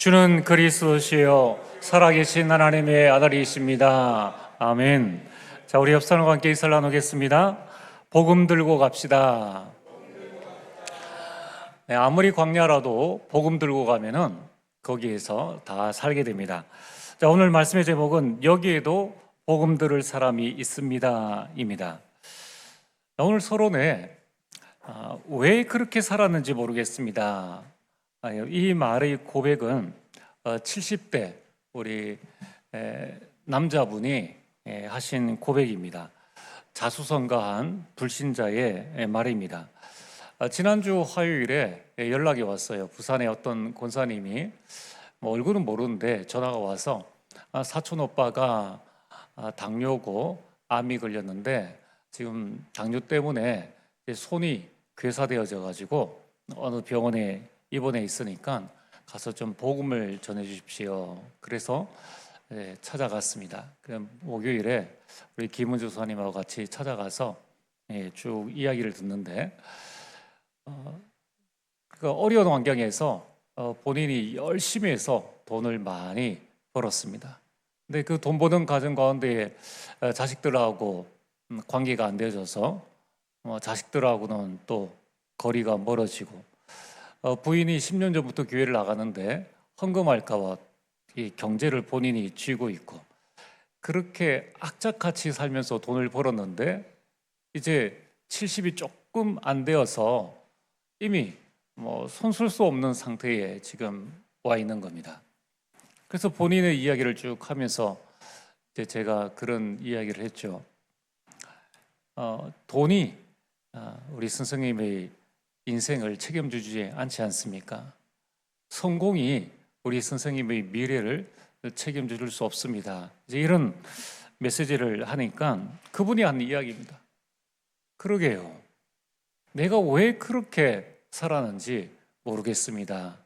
주는 그리스도시요 살아계신 하나님의 아들이십니다. 아멘. 자, 우리 옆 사람과 함께 인사를 나누겠습니다. 복음 들고 갑시다. 네, 아무리 광야라도 복음 들고 가면은 거기에서 다 살게 됩니다. 자, 오늘 말씀의 제목은 여기에도 복음 들을 사람이 있습니다입니다. 오늘 서론에 왜 그렇게 살았는지 모르겠습니다. 이 말의 고백은 70대 우리 남자분이 하신 고백입니다. 자수성가한 불신자의 말입니다. 지난주 화요일에 연락이 왔어요. 부산의 어떤 권사님이 얼굴은 모르는데 전화가 와서 사촌 오빠가 당뇨고 암이 걸렸는데 지금 당뇨 때문에 손이 괴사되어져 가지고 어느 병원에 입원해 있으니까 가서 좀 복음을 전해 주십시오. 그래서 찾아갔습니다. 목요일에 우리 김은주 선생님하고 같이 찾아가서 쭉 이야기를 듣는데 그 어려운 환경에서 본인이 열심히 해서 돈을 많이 벌었습니다. 근데 그 돈 버는 과정 가운데 자식들하고 관계가 안 되어져서 자식들하고는 또 거리가 멀어지고 부인이 10년 전부터 교회를 나가는데 헌금할까 봐 이 경제를 본인이 쥐고 있고 그렇게 악착같이 살면서 돈을 벌었는데 이제 70이 조금 안 되어서 이미 손 쓸 수 없는 상태에 지금 와 있는 겁니다. 그래서 본인의 이야기를 쭉 하면서 이제 제가 그런 이야기를 했죠. 돈이 우리 선생님의 인생을 책임지지 않지 않습니까? 성공이 우리 선생님의 미래를 책임질 수 없습니다. 이제 이런 메시지를 하니까 그분이 하는 이야기입니다. 그러게요. 내가 왜 그렇게 살았는지 모르겠습니다.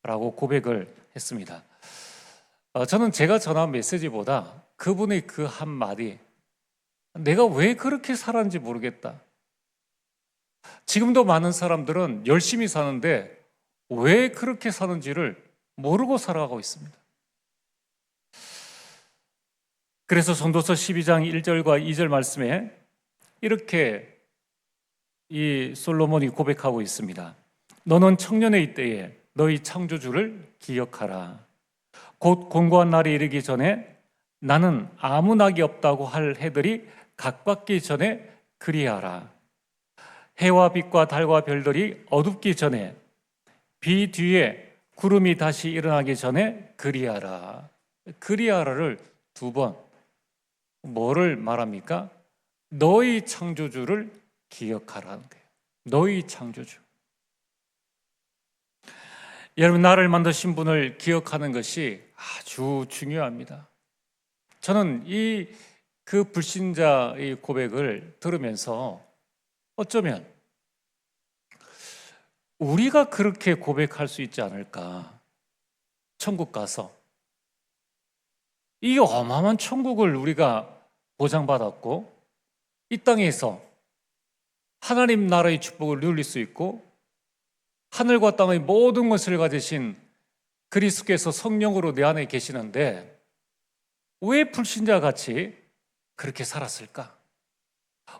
라고 고백을 했습니다. 저는 제가 전한 메시지보다 그분의 그 한마디, 내가 왜 그렇게 살았는지 모르겠다. 지금도 많은 사람들은 열심히 사는데 왜 그렇게 사는지를 모르고 살아가고 있습니다. 그래서 전도서 12장 1절과 2절 말씀에 이렇게 이 솔로몬이 고백하고 있습니다. 너는 청년의 때에 너희 창조주를 기억하라. 곧 공고한 날이 이르기 전에 나는 아무 낙이 없다고 할 해들이 각받기 전에 그리하라. 해와 빛과 달과 별들이 어둡기 전에 비 뒤에 구름이 다시 일어나기 전에 그리하라. 그리하라를 두 번 뭐를 말합니까? 너희 창조주를 기억하라는 거예요. 너희 창조주. 여러분, 나를 만드신 분을 기억하는 것이 아주 중요합니다. 저는 그 불신자의 고백을 들으면서 어쩌면 우리가 그렇게 고백할 수 있지 않을까? 천국 가서 이 어마어마한 천국을 우리가 보장받았고 이 땅에서 하나님 나라의 축복을 누릴 수 있고 하늘과 땅의 모든 것을 가지신 그리스도께서 성령으로 내 안에 계시는데 왜 불신자같이 그렇게 살았을까?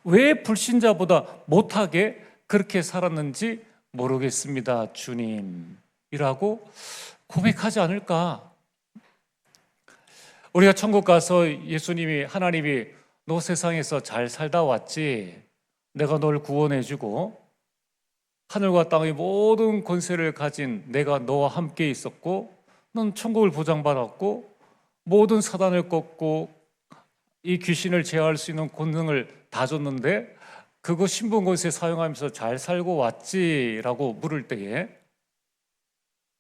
왜 불신자보다 못하게 그렇게 살았는지 모르겠습니다, 주님이라고 고백하지 않을까? 우리가 천국 가서 하나님이 너 세상에서 잘 살다 왔지? 내가 널 구원해주고 하늘과 땅의 모든 권세를 가진 내가 너와 함께 있었고 넌 천국을 보장받았고 모든 사단을 꺾고 이 귀신을 제어할 수 있는 권능을 다 줬는데 그거 신분권세 사용하면서 잘 살고 왔지라고 물을 때에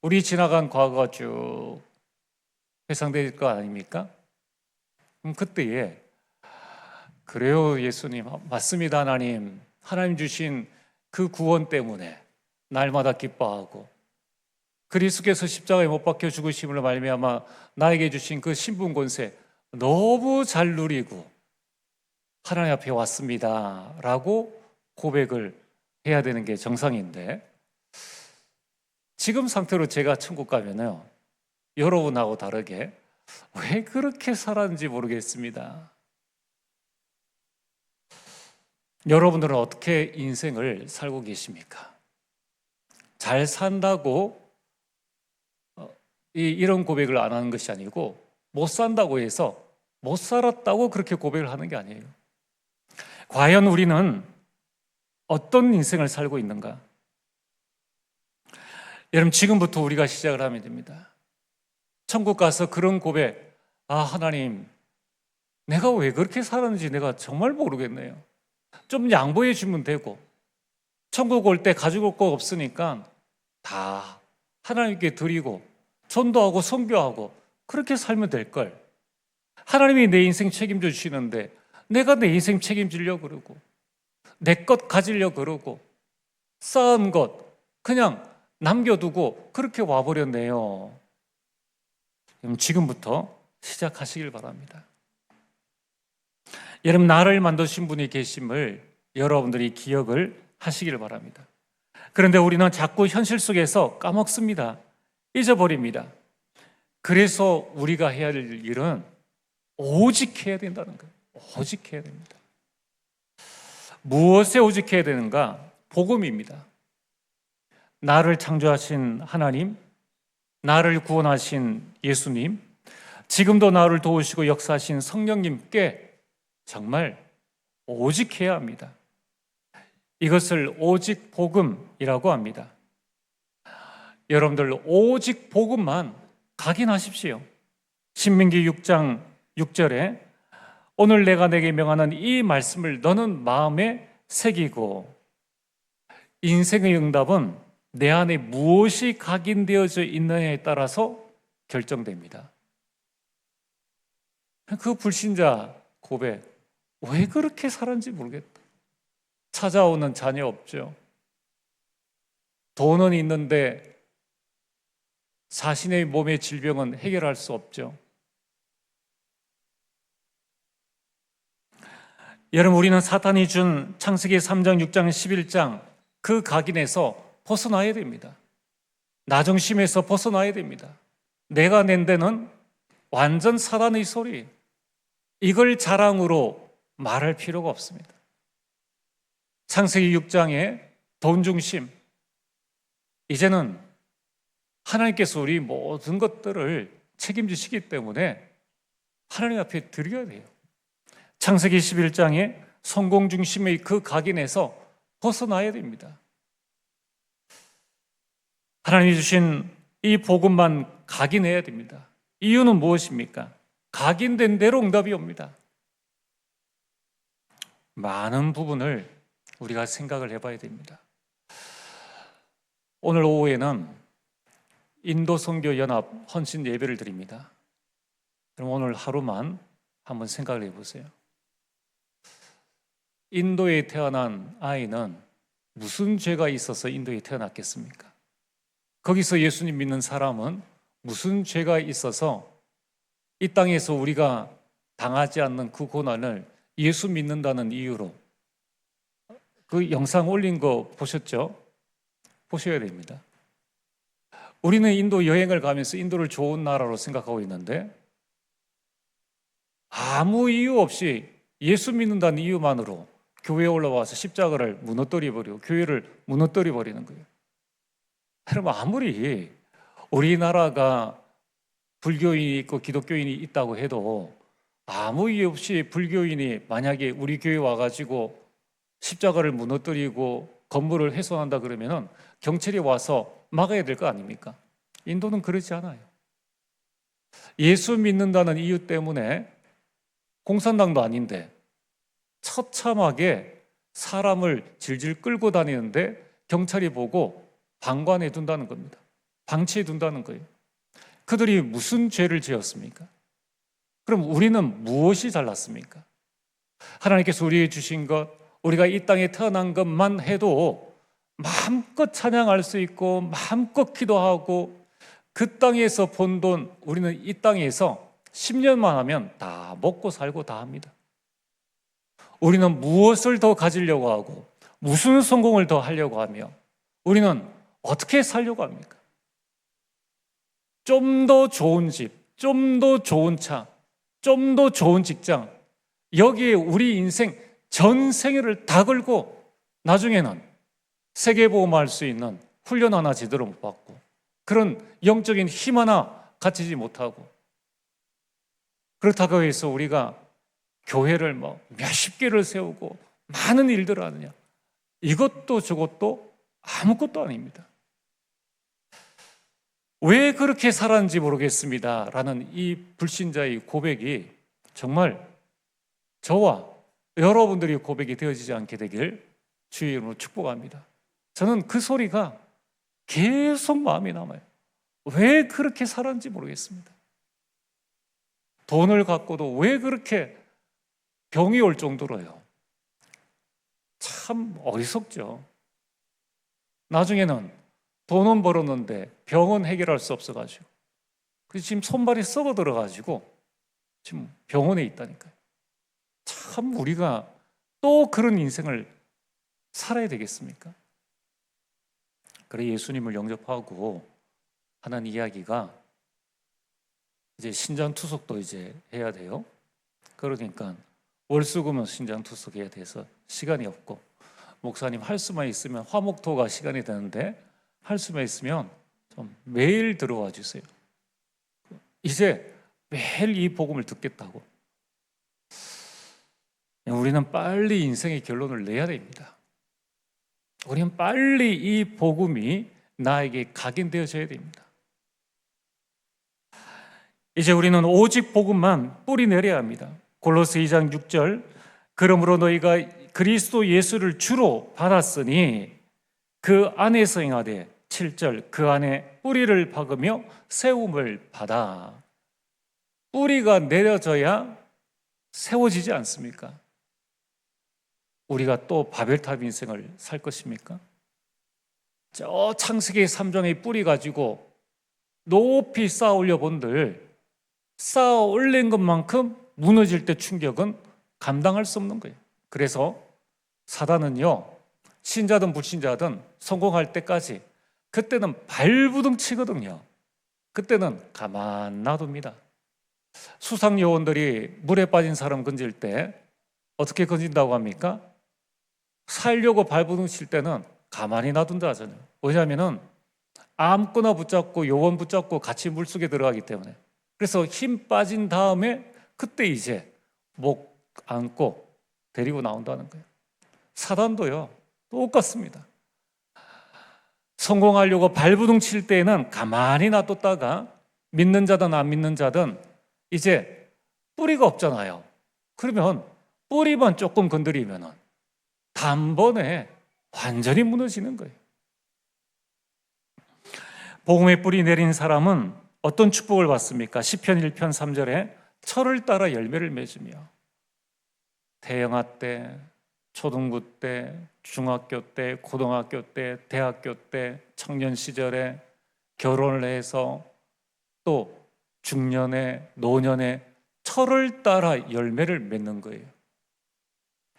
우리 지나간 과거가 쭉 회상될 거 아닙니까? 그때에 그래요, 예수님. 맞습니다, 하나님. 하나님 주신 그 구원 때문에 날마다 기뻐하고 그리스도께서 십자가에 못 박혀 죽으심으로 말미암아 나에게 주신 그 신분권세 너무 잘 누리고 하나님 앞에 왔습니다 라고 고백을 해야 되는 게 정상인데 지금 상태로 제가 천국 가면요 여러분하고 다르게 왜 그렇게 살았는지 모르겠습니다. 여러분들은 어떻게 인생을 살고 계십니까? 잘 산다고 이런 고백을 안 하는 것이 아니고, 못 산다고 해서 못 살았다고 그렇게 고백을 하는 게 아니에요. 과연 우리는 어떤 인생을 살고 있는가? 여러분, 지금부터 우리가 시작을 하면 됩니다. 천국 가서 그런 고백, 하나님, 내가 왜 그렇게 살았는지 내가 정말 모르겠네요. 좀 양보해 주면 되고, 천국 올 때 가지고 거 없으니까 다 하나님께 드리고 전도하고 선교하고 그렇게 살면 될 걸. 하나님이 내 인생 책임져 주시는데 내가 내 인생 책임지려고 그러고, 내 것 가지려고 그러고, 쌓은 것 그냥 남겨두고 그렇게 와버렸네요. 그럼 지금부터 시작하시길 바랍니다. 여러분, 나를 만드신 분이 계심을 여러분들이 기억을 하시길 바랍니다. 그런데 우리는 자꾸 현실 속에서 까먹습니다. 잊어버립니다. 그래서 우리가 해야 할 일은 오직 해야 된다는 거예요. 오직 해야 됩니다. 무엇에 오직 해야 되는가? 복음입니다. 나를 창조하신 하나님, 나를 구원하신 예수님, 지금도 나를 도우시고 역사하신 성령님께 정말 오직 해야 합니다. 이것을 오직 복음이라고 합니다. 여러분들, 오직 복음만 각인하십시오. 신명기 6장 6절에 오늘 내가 내게 명하는 이 말씀을 너는 마음에 새기고. 인생의 응답은 내 안에 무엇이 각인되어져 있느냐에 따라서 결정됩니다. 그 불신자 고백, 왜 그렇게 살았는지 모르겠다. 찾아오는 자녀 없죠. 돈은 있는데 자신의 몸의 질병은 해결할 수 없죠. 여러분, 우리는 사탄이 준 창세기 3장, 6장, 11장 그 각인에서 벗어나야 됩니다. 나중심에서 벗어나야 됩니다. 내가 낸 데는 완전 사단의 소리. 이걸 자랑으로 말할 필요가 없습니다. 창세기 6장의 돈 중심, 이제는 하나님께서 우리 모든 것들을 책임지시기 때문에 하나님 앞에 드려야 돼요. 창세기 11장의 성공 중심의 그 각인에서 벗어나야 됩니다. 하나님이 주신 이 복음만 각인해야 됩니다. 이유는 무엇입니까? 각인된 대로 응답이 옵니다. 많은 부분을 우리가 생각을 해봐야 됩니다. 오늘 오후에는 인도선교연합 헌신 예배를 드립니다. 그럼 오늘 하루만 한번 생각을 해보세요. 인도에 태어난 아이는 무슨 죄가 있어서 인도에 태어났겠습니까? 거기서 예수님 믿는 사람은 무슨 죄가 있어서 이 땅에서 우리가 당하지 않는 그 고난을 예수 믿는다는 이유로, 그 영상 올린 거 보셨죠? 보셔야 됩니다. 우리는 인도 여행을 가면서 인도를 좋은 나라로 생각하고 있는데 아무 이유 없이 예수 믿는다는 이유만으로 교회에 올라와서 십자가를 무너뜨려 버리고 교회를 무너뜨려 버리는 거예요. 여러분, 아무리 우리나라가 불교인이 있고 기독교인이 있다고 해도 아무 이유 없이 불교인이 만약에 우리 교회에 와가지고 십자가를 무너뜨리고 건물을 훼손한다 그러면은 경찰이 와서 막아야 될 거 아닙니까? 인도는 그렇지 않아요. 예수 믿는다는 이유 때문에 공산당도 아닌데 처참하게 사람을 질질 끌고 다니는데 경찰이 보고 방관해 둔다는 겁니다. 방치해 둔다는 거예요. 그들이 무슨 죄를 지었습니까? 그럼 우리는 무엇이 잘났습니까? 하나님께서 우리에게 주신 것, 우리가 이 땅에 태어난 것만 해도 마음껏 찬양할 수 있고 마음껏 기도하고 그 땅에서 번 돈 우리는 이 땅에서 10년만 하면 다 먹고 살고 다 합니다. 우리는 무엇을 더 가지려고 하고 무슨 성공을 더 하려고 하며 우리는 어떻게 살려고 합니까? 좀 더 좋은 집, 좀 더 좋은 차, 좀 더 좋은 직장, 여기에 우리 인생 전 생애를 다 걸고 나중에는 세계보험할 수 있는 훈련 하나 제대로 못 받고 그런 영적인 힘 하나 갖추지 못하고, 그렇다고 해서 우리가 교회를 뭐 몇십 개를 세우고 많은 일들을 하느냐, 이것도 저것도 아무것도 아닙니다. 왜 그렇게 살았는지 모르겠습니다 라는 이 불신자의 고백이 정말 저와 여러분들이 고백이 되어지지 않게 되길 주의 이름으로 축복합니다. 저는 그 소리가 계속 마음에 남아요. 왜 그렇게 살았는지 모르겠습니다. 돈을 갖고도 왜 그렇게 병이 올 정도로요. 참 어리석죠. 나중에는 돈은 벌었는데 병은 해결할 수 없어가지고, 그래서 지금 손발이 썩어 들어가지고 지금 병원에 있다니까요. 참 우리가 또 그런 인생을 살아야 되겠습니까? 그래 예수님을 영접하고 하는 이야기가 이제 신장투석도 이제 해야 돼요. 그러니까 월수금은 신장투석해야 돼서 시간이 없고, 목사님 할 수만 있으면 화목토가 시간이 되는데 할 수만 있으면 좀 매일 들어와 주세요. 이제 매일 이 복음을 듣겠다고. 우리는 빨리 인생의 결론을 내야 됩니다. 우리는 빨리 이 복음이 나에게 각인되어져야 됩니다. 이제 우리는 오직 복음만 뿌리 내려야 합니다. 골로새 2장 6절, 그러므로 너희가 그리스도 예수를 주로 받았으니 그 안에서 행하되, 7절, 그 안에 뿌리를 박으며 세움을 받아. 뿌리가 내려져야 세워지지 않습니까? 우리가 또 바벨탑 인생을 살 것입니까? 저 창세기 3장의 뿌리 가지고 높이 쌓아 올려 본들 쌓아 올린 것만큼 무너질 때 충격은 감당할 수 없는 거예요. 그래서 사단은요, 신자든 불신자든 성공할 때까지 그때는 발부둥 치거든요. 그때는 가만 놔둡니다. 수상 요원들이 물에 빠진 사람 건질 때 어떻게 건진다고 합니까? 살려고 발부둥 칠 때는 가만히 놔둔다 하잖아요. 왜냐하면 아무거나 붙잡고 요원 붙잡고 같이 물속에 들어가기 때문에. 그래서 힘 빠진 다음에 그때 이제 목 안고 데리고 나온다는 거예요. 사단도요 똑같습니다. 성공하려고 발부둥 칠 때에는 가만히 놔뒀다가 믿는 자든 안 믿는 자든 이제 뿌리가 없잖아요. 그러면 뿌리만 조금 건드리면 단번에 완전히 무너지는 거예요. 복음의 뿌리 내린 사람은 어떤 축복을 받습니까? 시편 1편 3절에 철을 따라 열매를 맺으며, 태영아 때, 초등부 때, 중학교 때, 고등학교 때, 대학교 때, 청년 시절에, 결혼을 해서 또 중년에, 노년에 철을 따라 열매를 맺는 거예요.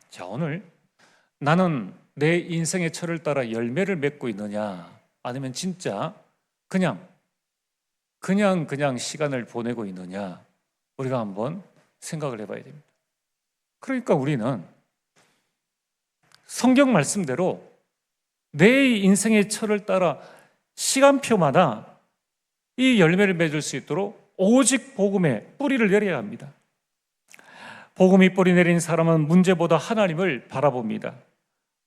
자, 오늘 나는 내 인생의 철을 따라 열매를 맺고 있느냐, 아니면 진짜 그냥 시간을 보내고 있느냐, 우리가 한번 생각을 해봐야 됩니다. 그러니까 우리는 성경 말씀대로 내 인생의 철을 따라 시간표마다 이 열매를 맺을 수 있도록 오직 복음에 뿌리를 내려야 합니다. 복음이 뿌리 내린 사람은 문제보다 하나님을 바라봅니다.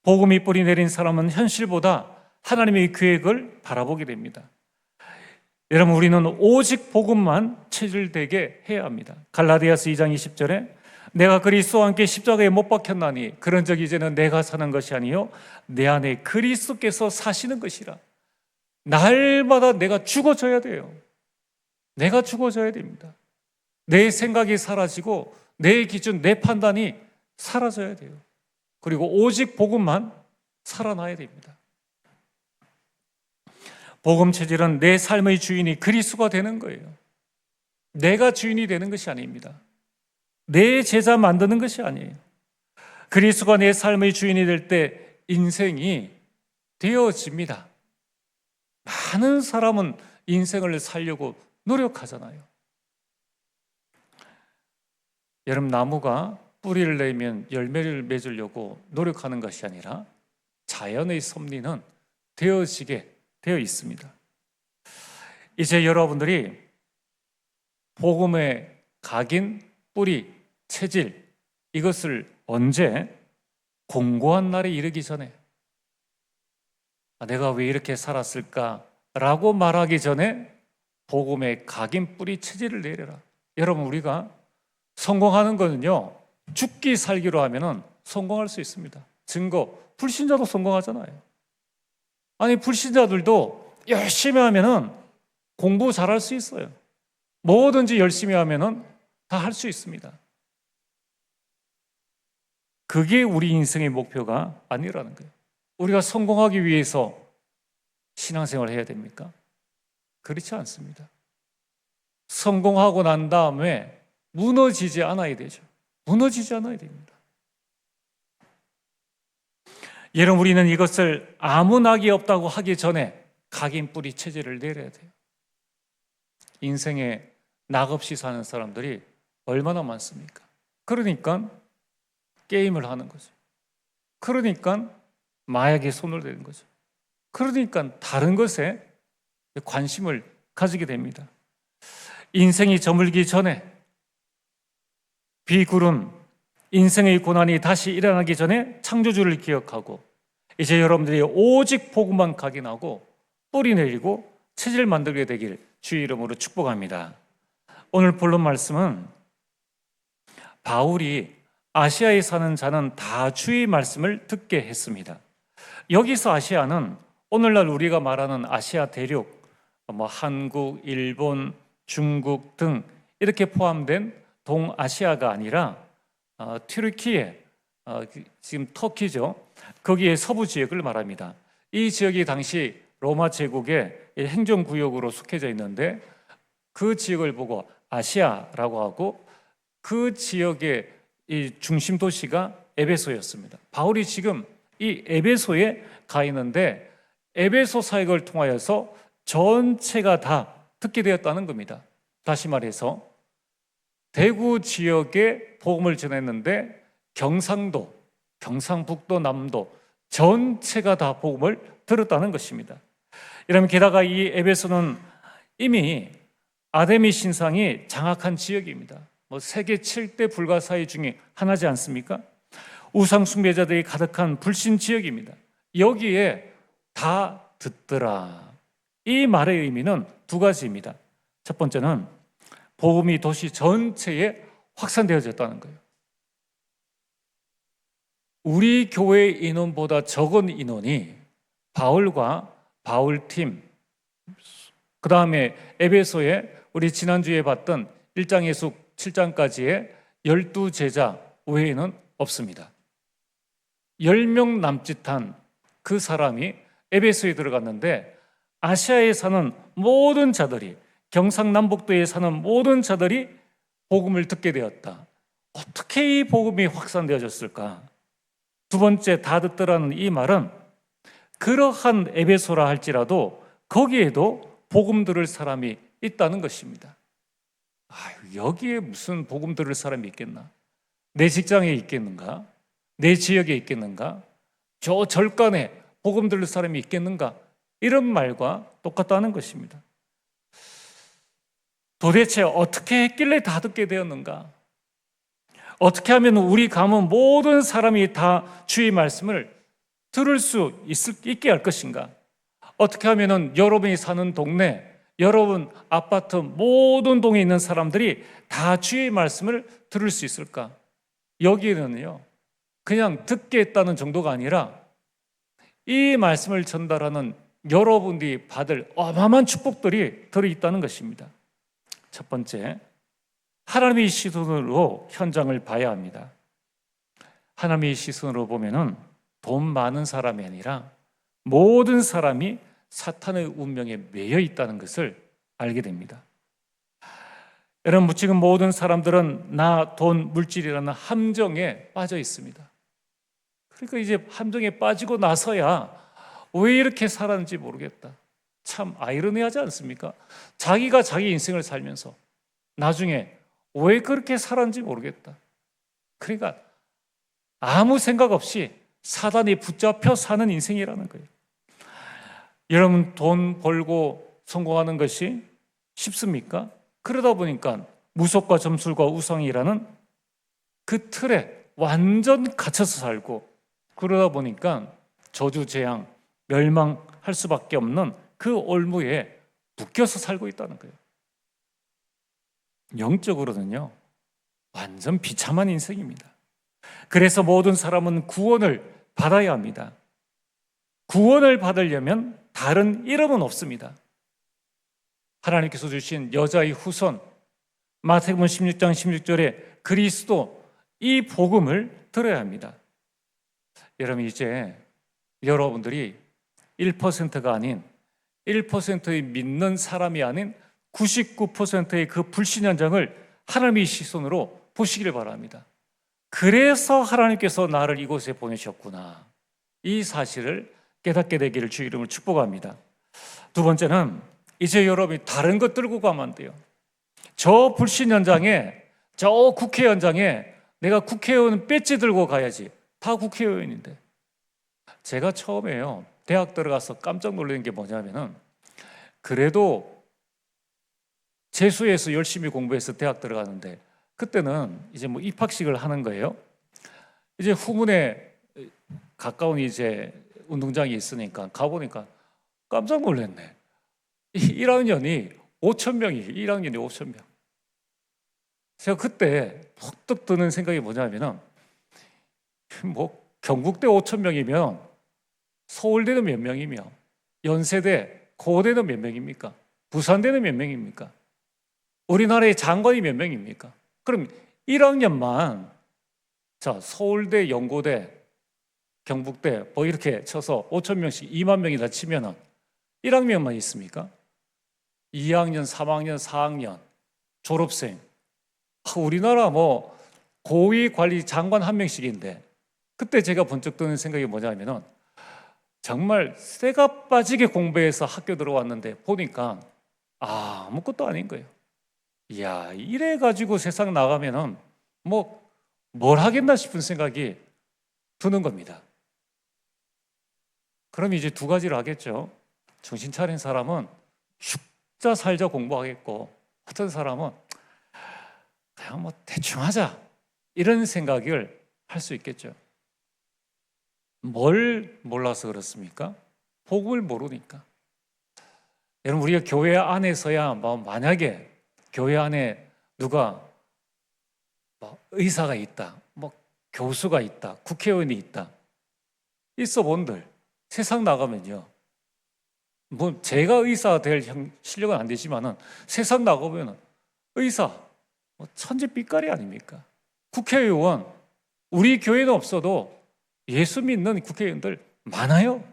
복음이 뿌리 내린 사람은 현실보다 하나님의 계획을 바라보게 됩니다. 여러분, 우리는 오직 복음만 체질되게 해야 합니다. 갈라디아서 2장 20절에 내가 그리스도와 함께 십자가에 못 박혔나니 그런즉 이제는 내가 사는 것이 아니요 내 안에 그리스도께서 사시는 것이라. 날마다 내가 죽어져야 돼요. 내가 죽어져야 됩니다. 내 생각이 사라지고 내 기준, 내 판단이 사라져야 돼요. 그리고 오직 복음만 살아나야 됩니다. 복음 체질은 내 삶의 주인이 그리스도가 되는 거예요. 내가 주인이 되는 것이 아닙니다. 내 제자 만드는 것이 아니에요. 그리스도가 내 삶의 주인이 될 때 인생이 되어집니다. 많은 사람은 인생을 살려고 노력하잖아요. 여러분, 나무가 뿌리를 내면 열매를 맺으려고 노력하는 것이 아니라 자연의 섭리는 되어지게 되어 있습니다. 이제 여러분들이 복음의 각인, 뿌리, 체질, 이것을 언제? 공고한 날에 이르기 전에, 내가 왜 이렇게 살았을까? 라고 말하기 전에 복음의 각인, 뿌리, 체질을 내려라. 여러분, 우리가 성공하는 거는요, 죽기 살기로 하면은 성공할 수 있습니다. 증거, 불신자도 성공하잖아요. 아니, 불신자들도 열심히 하면은 공부 잘할 수 있어요. 뭐든지 열심히 하면은 다 할 수 있습니다. 그게 우리 인생의 목표가 아니라는 거예요. 우리가 성공하기 위해서 신앙생활을 해야 됩니까? 그렇지 않습니다. 성공하고 난 다음에 무너지지 않아야 되죠. 무너지지 않아야 됩니다. 여러분, 우리는 이것을 아무 낙이 없다고 하기 전에 각인 뿌리 체질을 내려야 돼요. 인생에 낙 없이 사는 사람들이 얼마나 많습니까? 그러니까 게임을 하는 거죠. 그러니까 마약에 손을 대는 거죠. 그러니까 다른 것에 관심을 가지게 됩니다. 인생이 저물기 전에, 비구름, 인생의 고난이 다시 일어나기 전에 창조주를 기억하고, 이제 여러분들이 오직 복음만 각인하고 뿌리 내리고 체질 만들게 되길 주의 이름으로 축복합니다. 오늘 본론 말씀은 바울이 아시아에 사는 자는 다 주의 말씀을 듣게 했습니다. 여기서 아시아는 오늘날 우리가 말하는 아시아 대륙, 한국, 일본, 중국 등 이렇게 포함된 동아시아가 아니라 튀르키예, 지금 터키죠. 거기에 서부 지역을 말합니다. 이 지역이 당시 로마 제국의 행정구역으로 속해져 있는데 그 지역을 보고 아시아라고 하고, 그 지역의 이 중심 도시가 에베소였습니다. 바울이 지금 이 에베소에 가 있는데 에베소 사역을 통하여서 전체가 다 듣게 되었다는 겁니다. 다시 말해서 대구 지역에 복음을 전했는데 경상도, 경상북도, 남도 전체가 다 복음을 들었다는 것입니다. 여러분, 게다가 이 에베소는 이미 아데미 신상이 장악한 지역입니다. 세계 7대 불가사의 중에 하나지 않습니까? 우상 숭배자들이 가득한 불신 지역입니다. 여기에 다 듣더라. 이 말의 의미는 두 가지입니다. 첫 번째는 복음이 도시 전체에 확산되어졌다는 거예요. 우리 교회 인원보다 적은 인원이 바울과 바울팀, 그 다음에 에베소에 우리 지난주에 봤던 1장에서 7장까지의 12제자 외에는 없습니다. 10명 남짓한 그 사람이 에베소에 들어갔는데 아시아에 사는 모든 자들이, 경상남북도에 사는 모든 자들이 복음을 듣게 되었다. 어떻게 이 복음이 확산되어졌을까? 두 번째, 다 듣더라는 이 말은 그러한 에베소라 할지라도 거기에도 복음 들을 사람이 있다는 것입니다. 여기에 무슨 복음 들을 사람이 있겠나? 내 직장에 있겠는가? 내 지역에 있겠는가? 저 절간에 복음 들을 사람이 있겠는가? 이런 말과 똑같다는 것입니다. 도대체 어떻게 했길래 다 듣게 되었는가? 어떻게 하면 우리 가문 모든 사람이 다 주의 말씀을 들을 수 있게 할 것인가? 어떻게 하면 여러분이 사는 동네, 여러분 아파트 모든 동에 있는 사람들이 다 주의 말씀을 들을 수 있을까? 여기에는요, 그냥 듣게 했다는 정도가 아니라 이 말씀을 전달하는 여러분들이 받을 어마어마한 축복들이 들어있다는 것입니다. 첫 번째, 하나님의 시선으로 현장을 봐야 합니다. 하나님의 시선으로 보면은 돈 많은 사람이 아니라 모든 사람이 사탄의 운명에 매여 있다는 것을 알게 됩니다. 여러분, 지금 모든 사람들은 나, 돈, 물질이라는 함정에 빠져 있습니다. 그러니까 이제 함정에 빠지고 나서야 왜 이렇게 살았는지 모르겠다. 참 아이러니하지 않습니까? 자기가 자기 인생을 살면서 나중에 왜 그렇게 살았는지 모르겠다. 그러니까 아무 생각 없이 사단이 붙잡혀 사는 인생이라는 거예요. 여러분, 돈 벌고 성공하는 것이 쉽습니까? 그러다 보니까 무속과 점술과 우상이라는 그 틀에 완전 갇혀서 살고, 그러다 보니까 저주, 재앙, 멸망할 수밖에 없는 그 올무에 묶여서 살고 있다는 거예요. 영적으로는요, 완전 비참한 인생입니다. 그래서 모든 사람은 구원을 받아야 합니다. 구원을 받으려면 다른 이름은 없습니다. 하나님께서 주신 여자의 후손, 마태복음 16장 16절에 그리스도, 이 복음을 들어야 합니다. 여러분, 이제 여러분들이 1%가 아닌 1%의 믿는 사람이 아닌 99%의 그 불신 현장을 하나님의 시선으로 보시기를 바랍니다. 그래서 하나님께서 나를 이곳에 보내셨구나, 이 사실을 깨닫게 되기를 주 이름으로 축복합니다. 두 번째는, 이제 여러분이 다른 것 들고 가면 안 돼요. 저 불신 현장에, 저 국회 현장에 내가 국회의원 배지 들고 가야지. 다 국회의원인데. 제가 처음에요, 대학 들어가서 깜짝 놀란 게 뭐냐면은, 그래도 재수해서 열심히 공부해서 대학 들어가는데, 그때는 이제 뭐 입학식을 하는 거예요. 이제 후문에 가까운 이제 운동장이 있으니까 가보니까 깜짝 놀랐네. 1학년이 5,000명이 1학년이 5,000명. 제가 그때 퍽떡 드는 생각이 뭐냐면은, 뭐 경북대 5,000명이면 서울대는 몇 명이며, 연세대, 고대는 몇 명입니까? 부산대는 몇 명입니까? 우리나라의 장관이 몇 명입니까? 그럼 1학년만, 자, 서울대, 연고대, 경북대 뭐 이렇게 쳐서 5,000명씩 2만 명이나 치면은 1학년만 있습니까? 2학년, 3학년, 4학년, 졸업생. 우리나라 뭐 고위 관리 장관 한 명씩인데, 그때 제가 번쩍 드는 생각이 뭐냐면은, 정말 쇠가 빠지게 공부해서 학교 들어왔는데 보니까 아무것도 아닌 거예요. 이야, 이래 가지고 세상 나가면은 뭘 하겠나 싶은 생각이 드는 겁니다. 그럼 이제 두 가지를 하겠죠. 정신 차린 사람은 죽자 살자 공부하겠고, 어떤 사람은 그냥 뭐 대충 하자, 이런 생각을 할 수 있겠죠. 뭘 몰라서 그렇습니까? 복을 모르니까. 여러분, 우리가 교회 안에서야 만약에 교회 안에 누가 의사가 있다, 교수가 있다, 국회의원이 있다, 있어 본들 세상 나가면요, 뭐 제가 의사 될 실력은 안 되지만은 세상 나가면 의사 천지 삐까리 아닙니까? 국회의원, 우리 교회는 없어도 예수 믿는 국회의원들 많아요.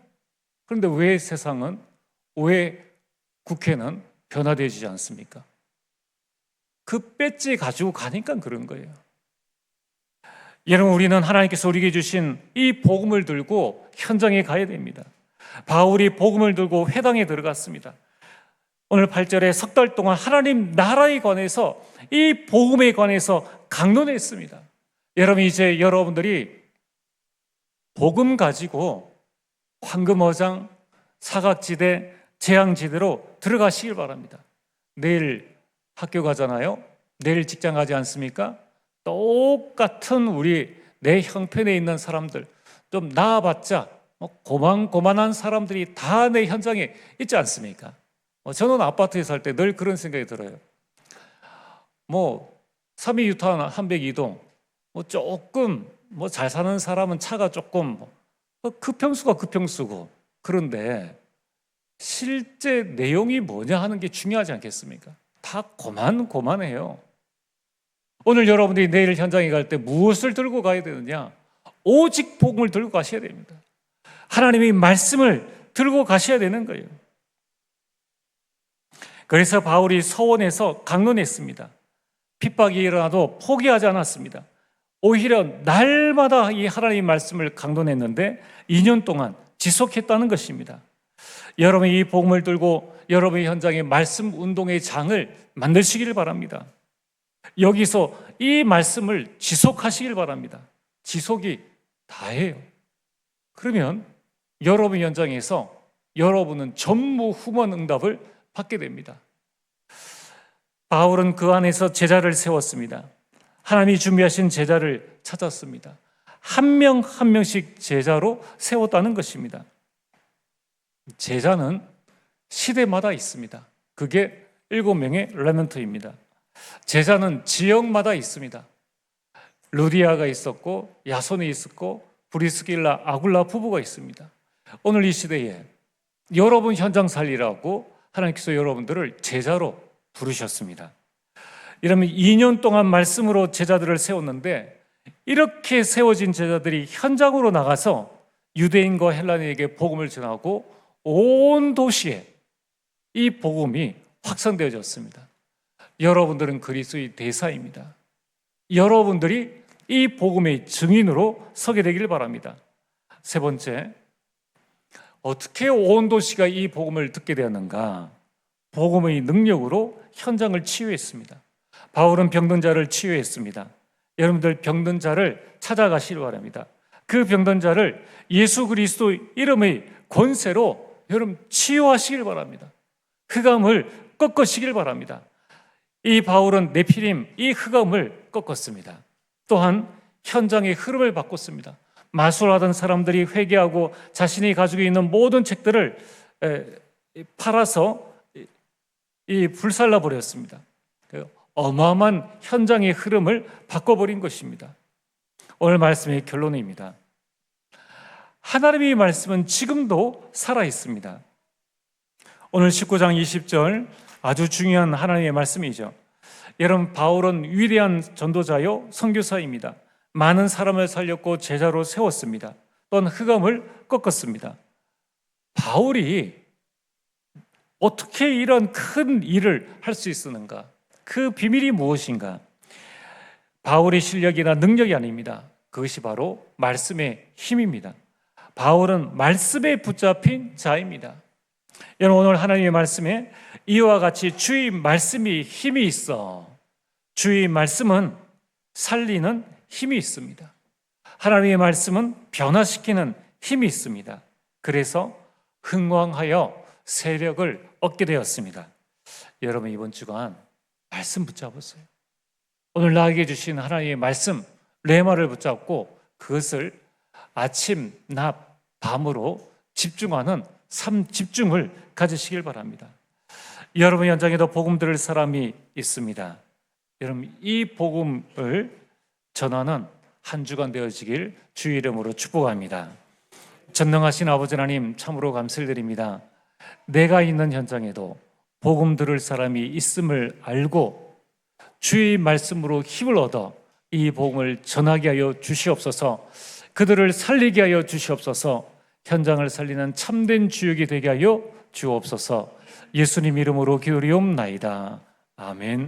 그런데 왜 세상은, 왜 국회는 변화되지 않습니까? 그 배지 가지고 가니까 그런 거예요. 여러분, 우리는 하나님께서 우리에게 주신 이 복음을 들고 현장에 가야 됩니다. 바울이 복음을 들고 회당에 들어갔습니다. 오늘 8절에 석 달 동안 하나님 나라에 관해서, 이 복음에 관해서 강론했습니다. 여러분, 이제 여러분들이 복음 가지고 황금어장, 사각지대, 재앙지대로 들어가시길 바랍니다. 내일 학교 가잖아요. 내일 직장 가지 않습니까? 똑같은 우리 내 형편에 있는 사람들, 좀 나아봤자 고만고만한 사람들이 다 내 현장에 있지 않습니까? 저는 아파트에 살 때 늘 그런 생각이 들어요. 302타운 한백이동, 조금 잘 사는 사람은 차가 조금 급평수가 급평수고, 그런데 실제 내용이 뭐냐 하는 게 중요하지 않겠습니까? 다 고만고만해요. 오늘 여러분들이 내일 현장에 갈 때 무엇을 들고 가야 되느냐? 오직 복음을 들고 가셔야 됩니다. 하나님의 말씀을 들고 가셔야 되는 거예요. 그래서 바울이 서원에서 강론했습니다. 핍박이 일어나도 포기하지 않았습니다. 오히려 날마다 이 하나님의 말씀을 강론했는데 2년 동안 지속했다는 것입니다. 여러분이 이 복음을 들고 여러분의 현장에 말씀 운동의 장을 만드시길 바랍니다. 여기서 이 말씀을 지속하시길 바랍니다. 지속이 다예요. 그러면 여러분 현장에서 여러분은 전무후무한 응답을 받게 됩니다. 바울은 그 안에서 제자를 세웠습니다. 하나님이 준비하신 제자를 찾았습니다. 한 명 한 명씩 제자로 세웠다는 것입니다. 제자는 시대마다 있습니다. 그게 7명의 레멘트입니다. 제자는 지역마다 있습니다. 루디아가 있었고 야손이 있었고 브리스길라, 아굴라 부부가 있습니다. 오늘 이 시대에 여러분 현장 살리라고 하나님께서 여러분들을 제자로 부르셨습니다. 이러면 2년 동안 말씀으로 제자들을 세웠는데 이렇게 세워진 제자들이 현장으로 나가서 유대인과 헬라인에게 복음을 전하고 온 도시에 이 복음이 확산되어졌습니다. 여러분들은 그리스도의 대사입니다. 여러분들이 이 복음의 증인으로 서게 되기를 바랍니다. 세 번째, 어떻게 온 도시가 이 복음을 듣게 되었는가? 복음의 능력으로 현장을 치유했습니다. 바울은 병든 자를 치유했습니다. 여러분들 병든 자를 찾아가시길 바랍니다. 그 병든 자를 예수 그리스도 이름의 권세로 여러분 치유하시길 바랍니다. 흑암을 꺾으시길 바랍니다. 이 바울은 네피림 이 흑암을 꺾었습니다. 또한 현장의 흐름을 바꿨습니다. 마술하던 사람들이 회개하고 자신이 가지고 있는 모든 책들을 팔아서 불살라 버렸습니다. 어마어마한 현장의 흐름을 바꿔버린 것입니다. 오늘 말씀의 결론입니다. 하나님의 말씀은 지금도 살아있습니다. 오늘 19장 20절 아주 중요한 하나님의 말씀이죠. 여러분, 바울은 위대한 전도자요 선교사입니다. 많은 사람을 살렸고 제자로 세웠습니다. 또한 흑암을 꺾었습니다. 바울이 어떻게 이런 큰 일을 할 수 있었는가? 그 비밀이 무엇인가? 바울의 실력이나 능력이 아닙니다. 그것이 바로 말씀의 힘입니다. 바울은 말씀에 붙잡힌 자입니다. 여러분, 오늘 하나님의 말씀에 이와 같이 주의 말씀이 힘이 있어. 주의 말씀은 살리는 힘이 있습니다. 하나님의 말씀은 변화시키는 힘이 있습니다. 그래서 흥왕하여 세력을 얻게 되었습니다. 여러분, 이번 주간 말씀 붙잡으세요. 오늘 나에게 주신 하나님의 말씀 레마를 붙잡고 그것을 아침, 낮, 밤으로 집중하는 삶 집중을 가지시길 바랍니다. 여러분 현장에도 복음 들을 사람이 있습니다. 여러분, 이 복음을 전하는 한 주간 되어지길 주의 이름으로 축복합니다. 전능하신 아버지 하나님, 참으로 감사를 드립니다. 내가 있는 현장에도 복음 들을 사람이 있음을 알고 주의 말씀으로 힘을 얻어 이 복음을 전하게 하여 주시옵소서. 그들을 살리게 하여 주시옵소서. 현장을 살리는 참된 주역이 되게 하여 주옵소서. 예수님 이름으로 기도리옵나이다. 아멘.